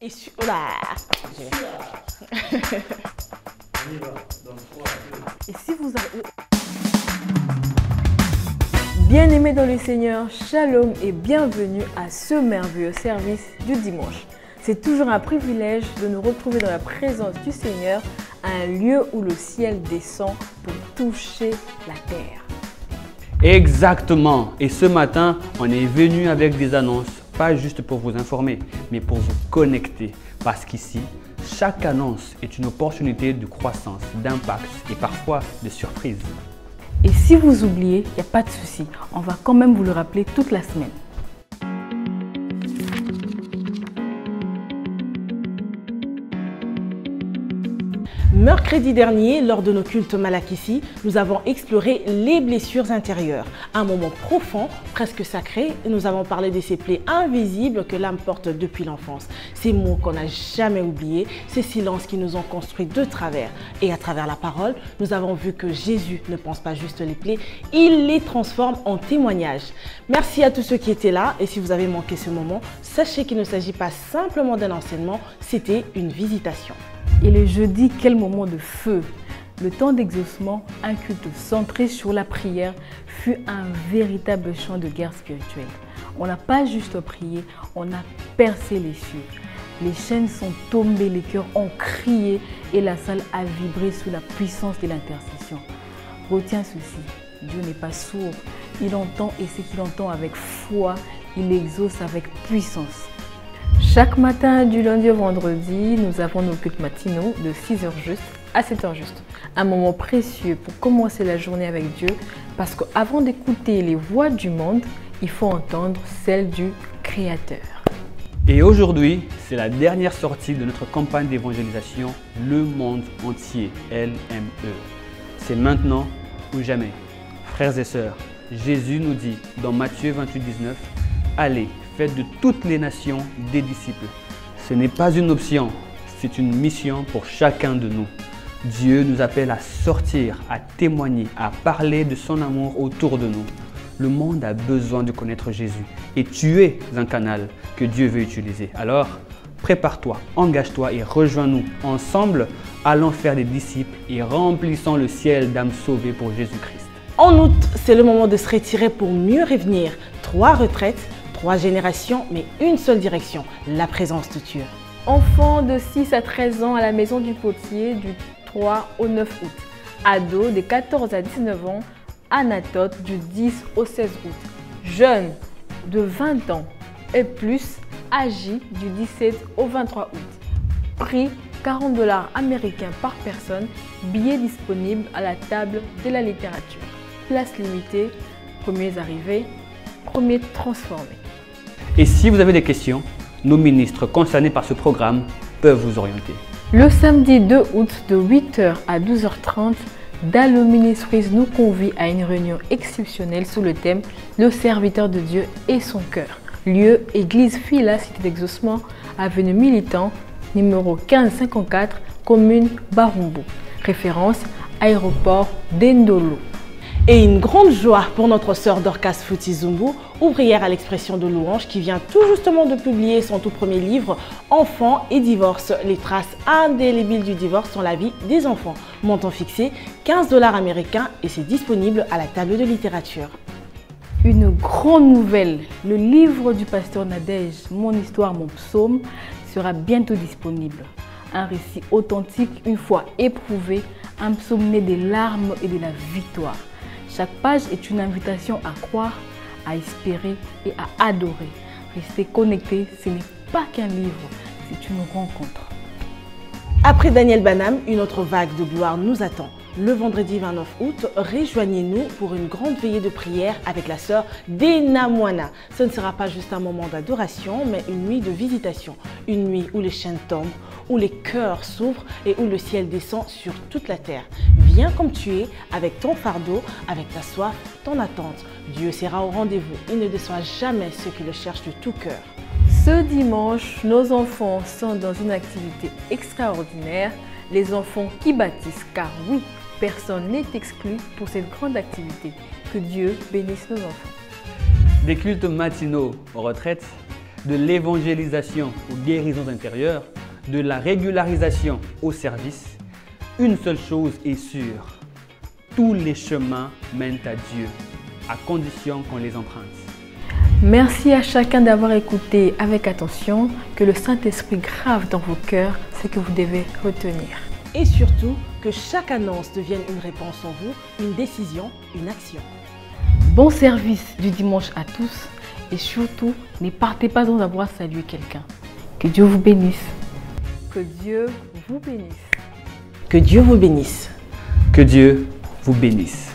Oh là. On y va. Dans 3, 2. Et si vous avez... Bien-aimés dans le Seigneur, shalom et bienvenue à ce merveilleux service du dimanche. C'est toujours un privilège de nous retrouver dans la présence du Seigneur, un lieu où le ciel descend pour toucher la terre. Exactement. Et ce matin, on est venu avec des annonces, pas juste pour vous informer, mais pour vous connecter. Parce qu'ici, chaque annonce est une opportunité de croissance, d'impact et parfois de surprise. Et si vous oubliez, il n'y a pas de souci, on va quand même vous le rappeler toute la semaine. Mercredi dernier, lors de nos cultes Malakissi, nous avons exploré les blessures intérieures. Un moment profond, presque sacré, nous avons parlé de ces plaies invisibles que l'âme porte depuis l'enfance. Ces mots qu'on n'a jamais oubliés, ces silences qui nous ont construits de travers. Et à travers la parole, nous avons vu que Jésus ne pense pas juste les plaies, il les transforme en témoignages. Merci à tous ceux qui étaient là et si vous avez manqué ce moment, sachez qu'il ne s'agit pas simplement d'un enseignement, c'était une visitation. Et le jeudi, quel moment de feu! Le temps d'exaucement, un culte centré sur la prière, fut un véritable champ de guerre spirituelle. On n'a pas juste prié, on a percé les cieux. Les chaînes sont tombées, les cœurs ont crié et la salle a vibré sous la puissance de l'intercession. Retiens ceci, Dieu n'est pas sourd, il entend et ce qu'il entend avec foi, il exauce avec puissance. Chaque matin, du lundi au vendredi, nous avons nos cultes matinaux de 6h juste à 7h juste. Un moment précieux pour commencer la journée avec Dieu parce qu'avant d'écouter les voix du monde, il faut entendre celles du Créateur. Et aujourd'hui, c'est la dernière sortie de notre campagne d'évangélisation Le Monde Entier, LME. C'est maintenant ou jamais. Frères et sœurs, Jésus nous dit dans Matthieu 28, 19, « Allez, faites de toutes les nations des disciples. » Ce n'est pas une option, c'est une mission pour chacun de nous. Dieu nous appelle à sortir, à témoigner, à parler de son amour autour de nous. Le monde a besoin de connaître Jésus et tu es un canal que Dieu veut utiliser. Alors, prépare-toi, engage-toi et rejoins-nous. Ensemble, allons faire des disciples et remplissons le ciel d'âmes sauvées pour Jésus-Christ. En août, c'est le moment de se retirer pour mieux revenir. 3 retraites, 3 générations, mais une seule direction, la présence de Dieu. Enfants de 6 à 13 ans à la maison du potier du 3 au 9 août. Ados de 14 à 19 ans, Anatote du 10 au 16 août. Jeunes de 20 ans et plus, âgés du 17 au 23 août. Prix 40 $ américains par personne, billets disponibles à la table de la littérature. Place limitée, premiers arrivés, premiers transformés. Et si vous avez des questions, nos ministres concernés par ce programme peuvent vous orienter. Le samedi 2 août de 8h à 12h30, Dalo Ministries nous convie à une réunion exceptionnelle sous le thème « Le serviteur de Dieu et son cœur ». Lieu Église Fila, Cité d'Exaucement, avenue Militant, numéro 1554, commune Barumbu. Référence aéroport d'Endolo. Et une grande joie pour notre sœur Dorcas Foutizumbu, ouvrière à l'expression de louange qui vient tout justement de publier son tout premier livre « Enfants et divorce, les traces indélébiles du divorce dans la vie des enfants ». Montant fixé 15 $ américains et c'est disponible à la table de littérature. Une grande nouvelle, le livre du pasteur Nadège, Mon histoire, mon psaume, sera bientôt disponible. Un récit authentique, une fois éprouvé, un psaume né des larmes et de la victoire. Chaque page est une invitation à croire, à espérer et à adorer. Rester connecté, ce n'est pas qu'un livre, c'est une rencontre. Après Daniel Banham, une autre vague de gloire nous attend. Le vendredi 29 août, rejoignez-nous pour une grande veillée de prière avec la sœur Dena Moana. Ce ne sera pas juste un moment d'adoration, mais une nuit de visitation. Une nuit où les chaînes tombent, où les cœurs s'ouvrent et où le ciel descend sur toute la terre. Viens comme tu es, avec ton fardeau, avec ta soif, ton attente. Dieu sera au rendez-vous. Il ne déçoit jamais ceux qui le cherchent de tout cœur. Ce dimanche, nos enfants sont dans une activité extraordinaire. Les enfants qui bâtissent, car oui, personne n'est exclu pour cette grande activité. Que Dieu bénisse nos enfants. Des cultes matinaux aux retraites, de l'évangélisation aux guérisons intérieures, de la régularisation au service, une seule chose est sûre. Tous les chemins mènent à Dieu, à condition qu'on les emprunte. Merci à chacun d'avoir écouté avec attention. Que le Saint-Esprit grave dans vos cœurs ce que vous devez retenir. Et surtout, que chaque annonce devienne une réponse en vous, une décision, une action. Bon service du dimanche à tous et surtout, ne partez pas sans avoir salué quelqu'un. Que Dieu vous bénisse. Que Dieu vous bénisse. Que Dieu vous bénisse. Que Dieu vous bénisse.